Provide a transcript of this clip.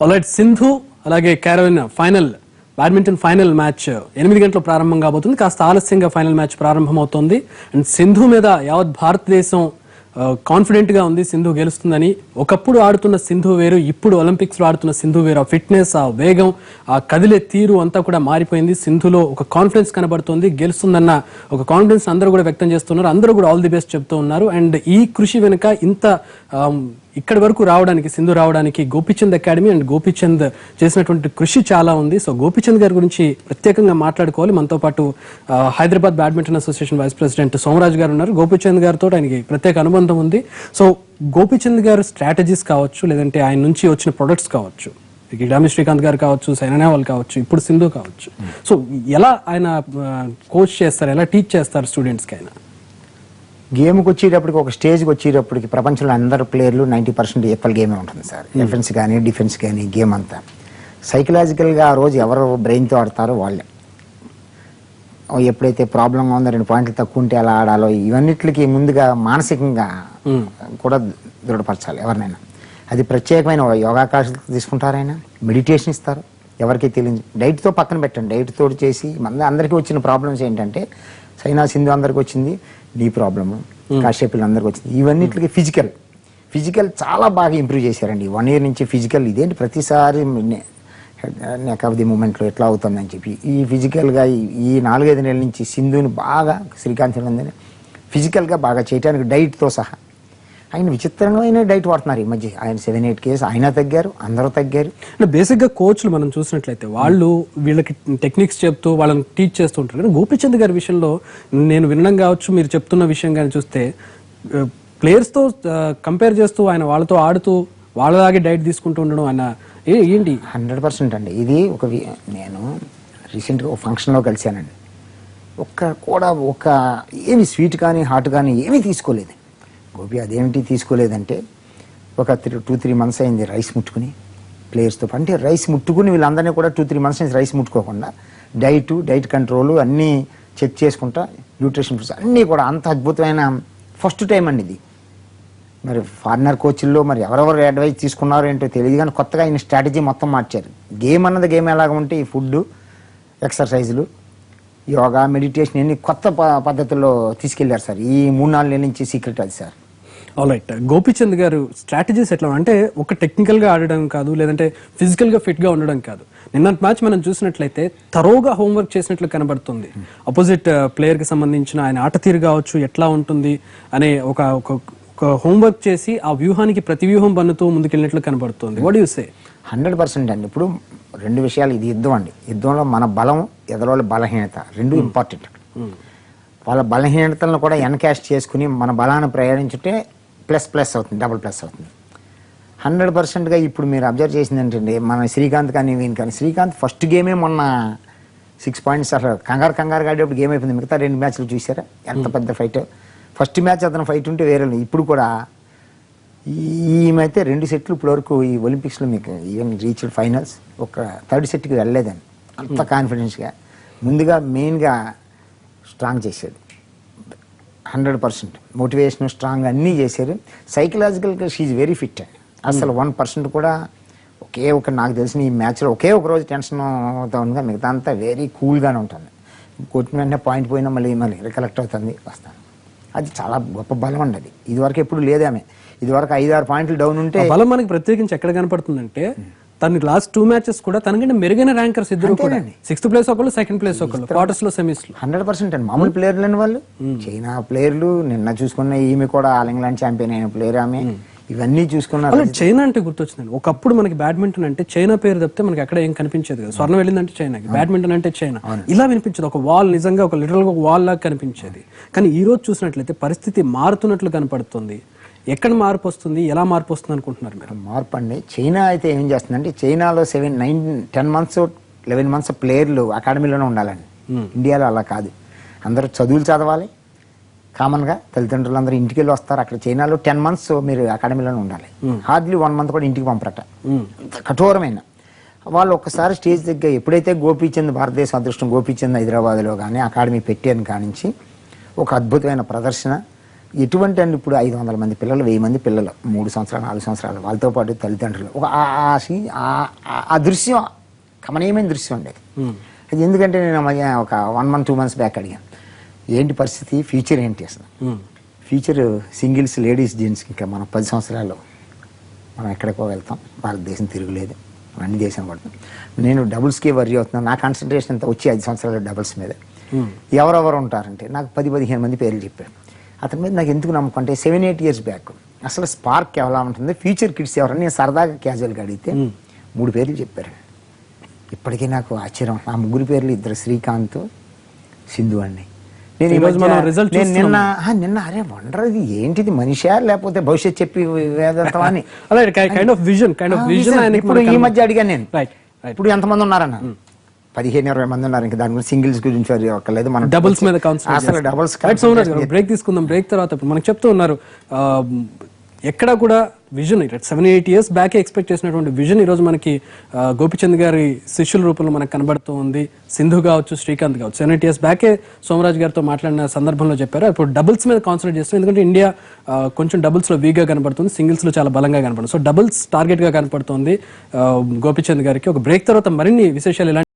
Alright, Sindhu అలాగే Caroline final badminton final match 8 గంటలకు ప్రారంభం కాబోతుంది. కాస్త ఆలస్యంగా ఫైనల్ మ్యాచ్ ప్రారంభమవుతోంది. అండ్ సింధు మీద యావత్ భారతదేశం కాన్ఫిడెంట్ గా ఉంది సింధు గెలుస్తుందని. ఒకప్పుడు ఆడుతున్న సింధు వేరు, ఇప్పుడు ఒలింపిక్స్ లో ఆడుతున్న సింధు వేరు. ఆ ఫిట్నెస్, ఆ వేగం, ఆ కదిలే తీరు అంతా కూడా మారిపోయింది. సింధులో ఒక కాన్ఫిడెన్స్ కనబడుతుంది. గెలుస్తుందన్న ఒక కాన్ఫిడెన్స్ అందరూ కూడా వ్యక్తం చేస్తున్నారు. అందరూ కూడా ఆల్ ది బెస్ట్ చెప్తూ ఉన్నారు. అండ్ ఈ కృషి వెనుక ఇంత ఇక్కడి వరకు రావడానికి, సింధు రావడానికి గోపీచంద్ అకాడమీ అండ్ గోపీచంద్ చేసినటువంటి కృషి చాలా ఉంది. సో గోపీచంద్ గారి గురించి ప్రత్యేకంగా మాట్లాడుకోవాలి. మనతో పాటు Hyderabad badminton association vice president Somaraj గారు ఉన్నారు. గోపీచంద్ గారితో ఆయనకి ప్రత్యేక అనుబంధం ఉంది. సో గోపీచంద్ గారు స్ట్రాటజీస్ కావచ్చు, లేదంటే ఆయన నుంచి వచ్చిన ప్రొడక్ట్స్ కావచ్చు, కిడాంబి శ్రీకాంత్ గారు కావచ్చు, సైనా నెహ్వాల్ కావచ్చు, ఇప్పుడు సింధు కావచ్చు, సో ఎలా ఆయన కోచ్ చేస్తారు, ఎలా టీచ్ చేస్తారు స్టూడెంట్స్కి? ఆయన గేమ్కి వచ్చేటప్పటికి, ఒక స్టేజ్కి వచ్చేటప్పటికి ప్రపంచంలో అందరు ప్లేయర్లు 90% ఈక్వల్ గేమే ఉంటుంది సార్. డిఫెన్స్ కానీ డిఫెన్స్ కానీ గేమ్ అంతా సైకలాజికల్గా ఆ రోజు ఎవరు బ్రెయిన్తో ఆడతారో వాళ్ళే. ఎప్పుడైతే ప్రాబ్లంగా ఉందో, 2 పాయింట్లు తక్కువ ఉంటే ఎలా ఆడాలో, ఇవన్నిటికి ముందుగా మానసికంగా కూడా దృఢపరచాలి ఎవరినైనా. అది ప్రత్యేకమైన యోగా క్లాసులు తీసుకుంటారు, ఆయన మెడిటేషన్ ఇస్తారు. ఎవరికి తెలియదు, డైట్తో పక్కన పెట్టండి. డైట్ తోడు చేసి అందరికీ వచ్చిన ప్రాబ్లమ్స్ ఏంటంటే, సైనా సింధు అందరికి వచ్చింది, నీ ప్రాబ్లము, కాశ్యపులు అందరికి వచ్చింది. ఇవన్నిటికి ఫిజికల్ చాలా బాగా ఇంప్రూవ్ చేశారండి 1 year నుంచి. ఫిజికల్ ఇదేంటి ప్రతిసారి నెక్ ఆఫ్ ది మూమెంట్లో ఎట్లా అవుతుందని చెప్పి ఈ ఫిజికల్గా ఈ 4-5 నెలల నుంచి సింధుని బాగా, శ్రీకాంత్ ఫిజికల్గా బాగా చేయడానికి డైట్తో సహా. ఆయన విచిత్రమైన డైట్ వాడుతున్నారు ఈ మధ్య. ఆయన 7-8 kgs ఆయన తగ్గారు, అందరూ తగ్గారు. బేసిక్గా కోచ్లు మనం చూసినట్లయితే వాళ్ళు వీళ్ళకి టెక్నిక్స్ చెప్తూ వాళ్ళని టీచ్ చేస్తూ ఉంటారు. కానీ గోపీచంద్ గారి విషయంలో నేను వినడం కావచ్చు, మీరు చెప్తున్న విషయం కానీ చూస్తే ప్లేయర్స్తో కంపేర్ చేస్తూ ఆయన వాళ్ళతో ఆడుతూ వాళ్ళలాగే డైట్ తీసుకుంటూ ఉండడం ఆయన ఏంటి 100% అండి. ఇది నేను రీసెంట్గా ఒక ఫంక్షన్లో కలిశానండి. ఒక ఏమి స్వీట్ కానీ హాట్ కానీ ఏమీ తీసుకోలేదు గోపి. అదేమిటి తీసుకోలేదంటే, ఒక 2-3 months అయింది రైస్ ముట్టుకుని ప్లేయర్స్తో. అంటే రైస్ ముట్టుకుని వీళ్ళందరినీ కూడా 2-3 months నుంచి రైస్ ముట్టుకోకుండా డైట్ కంట్రోల్ అన్నీ చెక్ చేసుకుంటా, న్యూట్రిషన్ ఫుడ్స్ అన్నీ కూడా అంత అద్భుతమైన ఫస్ట్ టైం అండి ఇది. మరి ఫారినర్ కోచ్ల్లో మరి ఎవరెవరు అడ్వైజ్ తీసుకున్నారో ఏంటో తెలియదు, కానీ కొత్తగా ఆయన స్ట్రాటజీ మొత్తం మార్చారు. గేమ్ అన్నది గేమ్ ఎలాగ ఉంటే ఈ ఫుడ్, ఎక్సర్సైజులు, యోగా, మెడిటేషన్ అన్ని కొత్త పద్ధతుల్లో తీసుకెళ్లారు సార్. ఈ 3-4 నెలల నుంచి సీక్రెట్ అది సార్. ఆల్రైట్, గోపీచంద్ గారు స్ట్రాటజీస్ ఎట్లా అంటే, ఒక టెక్నికల్గా ఆడడం కాదు, లేదంటే ఫిజికల్గా ఫిట్గా ఉండడం కాదు. నిన్నటి మ్యాచ్ మనం చూసినట్లయితే తరోగా హోంవర్క్ చేసినట్లు కనబడుతుంది. అపోజిట్ ప్లేయర్కి సంబంధించిన ఆయన ఆట తీరు కావచ్చు, ఎట్లా ఉంటుంది అనే ఒక హోంవర్క్ చేసి ఆ వ్యూహానికి ప్రతి వ్యూహం పన్నుతూ ముందుకెళ్ళినట్లు కనబడుతుంది. What you say? 100% అండి. ఇప్పుడు 2 విషయాలు. ఇది యుద్ధం అండి. యుద్ధంలో మన బలం, ఎదురోళ్ళ బలహీనత 2 ఇంపార్టెంట్. వాళ్ళ బలహీనతలను కూడా ఎన్కాష్ చేసుకుని మన బలాన్ని ప్రయాణించుంటే ప్లస్ అవుతుంది, డబుల్ ప్లస్ అవుతుంది. 100%గా ఇప్పుడు మీరు అబ్జర్వ్ చేసింది ఏంటంటే, మన శ్రీకాంత్ కానీ వీని కానీ, శ్రీకాంత్ ఫస్ట్ గేమే మొన్న 6 points అసలు కంగారు ఆడేప్పుడు గేమ్ అయిపోయింది. మిగతా 2 మ్యాచ్లు చూసారా ఎంత పెద్ద ఫైట్. ఫస్ట్ మ్యాచ్ అతను ఫైట్ ఉంటే వేరే. ఇప్పుడు కూడా ఈమెతే 2 సెట్లు ఇప్పటి వరకు ఈ ఒలింపిక్స్లో మీకు ఈవెన్ రీచ్డ్ ఫైనల్స్, ఒక 3rd సెట్కి వెళ్ళలేదని అంత కాన్ఫిడెన్స్గా ముందుగా మెయిన్గా స్ట్రాంగ్ చేశాడు. 100% మోటివేషన్, స్ట్రాంగ్ అన్నీ చేశారు. సైకలాజికల్గా షీఈ్ వెరీ ఫిట్. అసలు 1% కూడా నాకు తెలిసిన ఈ మ్యాచ్లో ఒకే ఒక రోజు టెన్షన్ అవుతా ఉందిగా, మిగతా అంతా వెరీ కూల్గానే ఉంటుంది. కొట్టిన వెంటనే పాయింట్ పోయినా మళ్ళీ రికలెక్ట్ అవుతుంది, వస్తాను. అది చాలా గొప్ప బలం అండి. అది ఇదివరకు ఎప్పుడు లేదు. ఆమె ఇదివరకు 5-6 పాయింట్లు డౌన్ ఉంటే బలం మనకి ప్రత్యేకించి ఎక్కడ కనపడుతుందంటే, తన లాస్ట్ 2 matches కూడా తనకంటే మెరుగైన ర్యాంకర్స్ ఇద్దరు కూడా. 6th place ఒకళ్ళు, 2nd place ఒకళ్ళు, క్వార్టర్స్ లో, సెమీస్ లో. 100% అండి. మామూలు ప్లేయర్లు అని వాళ్ళు. చైనా ప్లేయర్లు నిన్న చూసుకున్న, ఈమె కూడా ఆల్ ఇంగ్లాండ్ ఛాంపియన్ అయిన ప్లేయర్ ఆమె. ఇవన్నీ చూసుకున్నారు. చైనా అంటే గుర్తొచ్చిందండి. ఒకప్పుడు మనకి బ్యాడ్మింటన్ అంటే చైనా పేరు తప్పితే మనకి అక్కడ ఏం కనిపించేది కదా. స్వర్ణం వెళ్ళిందంటే చైనాకి, బ్యాడ్మింటన్ అంటే చైనా, ఇలా వినిపించేది. ఒక వాల్, నిజంగా ఒక లిటరల్ గా ఒక వాల్ లాగా కనిపించేది. కానీ ఈ రోజు చూసినట్లయితే పరిస్థితి మారుతున్నట్లు కనపడుతుంది. ఎక్కడ మార్పు వస్తుంది, ఎలా మార్పు వస్తుంది అనుకుంటున్నారు మీరు? మార్పు అండి, చైనా అయితే ఏం చేస్తుందంటే, చైనాలో 10 months 11 months ప్లేయర్లు అకాడమీలోనే ఉండాలండి. ఇండియాలో అలా కాదు. అందరూ చదువులు చదవాలి, కామన్గా తల్లిదండ్రులు అందరూ ఇంటికి వెళ్ళి వస్తారు. అక్కడ చైనాలో 10 months మీరు అకాడమీలోనే ఉండాలి. హార్డ్లీ 1 month కూడా ఇంటికి పంపరట. కఠోరమైన వాళ్ళు. ఒక్కసారి స్టేజ్ దగ్గర ఎప్పుడైతే గోపీచంద్, భారతదేశ అదృష్టం, గోపీచంద్ హైదరాబాద్లో కానీ అకాడమీ పెట్టాను కానించి ఒక అద్భుతమైన ప్రదర్శన, ఎటువంటి అండి ఇప్పుడు 500 మంది పిల్లలు 1000 మంది పిల్లలు 3 సంవత్సరాలు 4 సంవత్సరాలు వాళ్ళతో పాటు తల్లిదండ్రులు ఒక ఆ దృశ్యం కమనీయమైన దృశ్యం ఉండేది. అది ఎందుకంటే నేను ఒక 1 month 2 months బ్యాక్ అడిగాను ఏంటి పరిస్థితి, ఫ్యూచర్ ఏంటి అసలు, ఫ్యూచర్ సింగిల్స్ లేడీస్ జెంట్స్కి ఇంకా మనం 10 సంవత్సరాల్లో మనం ఎక్కడికో వెళ్తాం, భారతదేశం తిరుగులేదు, అన్ని దేశం పడుతుంది. నేను డబుల్స్కే వర్రీ అవుతున్నాను, నా కాన్సన్ట్రేషన్ అంతా వచ్చి 5 సంవత్సరాలు డబుల్స్ మీద. ఎవరెవరు ఉంటారంటే నాకు 10-15 మంది పేర్లు చెప్పారు. అతని మీద నాకు ఎందుకు నమ్మకం అంటే 7-8 years బ్యాక్ అసలు స్పార్క్ ఎలా ఉంటుంది, ఫ్యూచర్ కిడ్స్ ఎవరని నేను సరదాగా క్యాజువల్గా అడిగితే 3 పేర్లు చెప్పారు. ఇప్పటికీ నాకు ఆశ్చర్యం, ఆ 3 పేర్లు 2 శ్రీకాంత్, సింధు అండి. నేను నిన్న అరే వండర్ ఇది ఏంటిది మనిషా లేకపోతే భవిష్యత్ చెప్పి వేదంతం అని ఇప్పుడు ఈ మధ్య అడిగాను నేను, ఇప్పుడు ఎంతమంది ఉన్నారన్న 15-20 మంది ఉన్నారు. ఇంకా దాని గురించి సింగిల్స్ గురించి ఒక్కలేదు, మనం డబుల్స్ మీద అసలు డబుల్స్ బ్రేక్ తీసుకుందాం. బ్రేక్ తర్వాత ఇప్పుడు మనకు చెప్తూ ఉన్నారు ఎక్కడ కూడా విజన్ 7-8 years బ్యాకే ఎక్స్పెక్ట్ చేసినటువంటి విజన్ ఈరోజు మనకి గోపిచంద్ గారి శిష్యుల రూపంలో మనకు కనబడుతూ ఉంది. సింధు కావచ్చు, శ్రీకాంత్ కావచ్చు, 7-8 years బ్యాకే సోమరాజ్ గారితో మాట్లాడిన సందర్భంలో చెప్పారు. ఇప్పుడు డబుల్స్ మీద కాన్సన్ట్రేట్ చేస్తాం, ఎందుకంటే ఇండియా కొంచెం డబుల్స్లో వీక్గా కనపడుతుంది, సింగిల్స్లో చాలా బలంగా కనపడుతుంది. సో డబుల్స్ టార్గెట్గా కనపడుతుంది గోపిచంద్ గారికి. ఒక బ్రేక్ తర్వాత మరిన్ని విశేషాలు